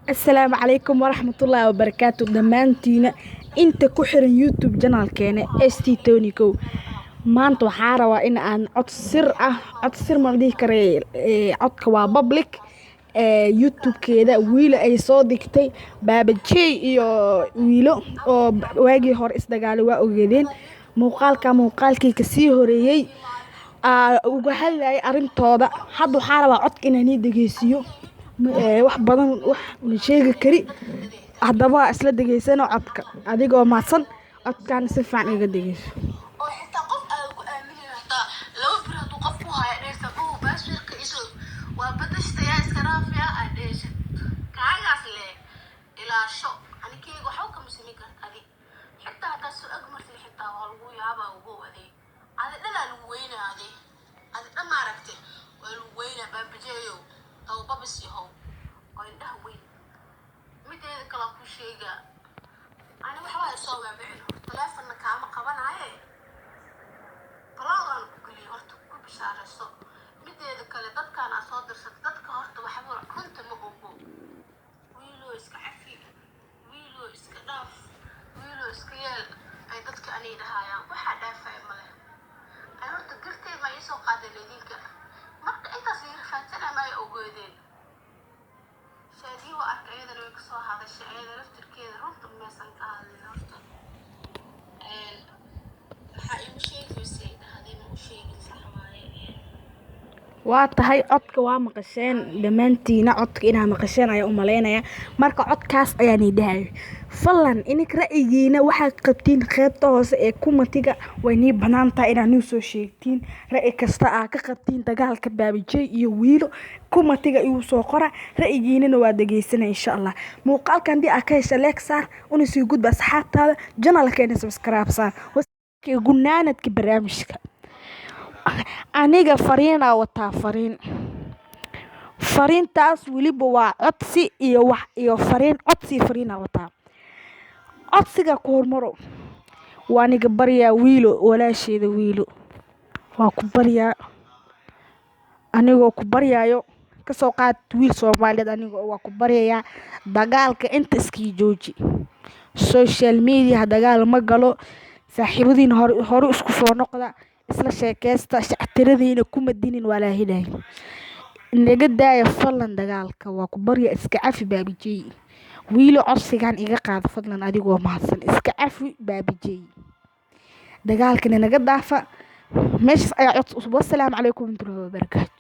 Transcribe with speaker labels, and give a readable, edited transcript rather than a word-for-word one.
Speaker 1: السلام عليكم ورحمة الله وبركاته دمانتينا انت كحرن يوتيوب جنال كينا استي تونيكو maanta waxaa rabaa in aan cod sir ma dhihi karay codka waa public youtube-keeda wiilo ay soo dhigtay baabajey iyo wiilo oo waagii hore isdagaalo waa ogeedeen muuqaalkii ka sii horeeyay uga hadlayay arintooda hadda waxaa rabaa codka inaan dhageysiyo wax badan wax la sheegi kari haddaba isla dhageysano codka adigoo maadsan codkan si fiican iga dhageyso waa tahay codka waa maqasheen dhamaantiina codka inaa maqasheen ayaa u maleynaya marka codkaas ayaan idhahay falan inik ra'yigiina waxaad qabtiin qaybta hoose ee kumatiga way nii banaan tahay inaad noo soo sheegtiin ra'yi kasta aad ka qabtiin dagaalka baabajey iyo wiilo kumatiga igu soo qora ra'yigiinana waa dhageysanaa insha Allah muuqaalkan dii aad ka heshay like saar una sii gudba asxaabtaada channelkeena subscribe saar gunaanadka barnaamijka aniga fariina wataa fariintaas waliba waa codsi iyo wax iyo fariina wataa codsiga ku hormaro waa aniga baryaa wiilo walaasheeda wiilo waa ku baryaa anigoo ku baryaayo ka soo qaad wiil Soomaaliyeed anigoo waa ku baryayaa dagaalka inta iskii jooji social media dagaal ma galo saaxiibadiin hore isku soo noqda isla sheekaysta shactiradiina kuma dinin walaahiday naga daaya falan dagaalka waa ku barya iska cafi baabajey wiilo codsigan iga qaad fadlan adigoo mahadsan iska cafi baabajey dagaalkana naga daafa meeshas ayaa cod wassalaamu calaykum warahmatullahi wabarakatuh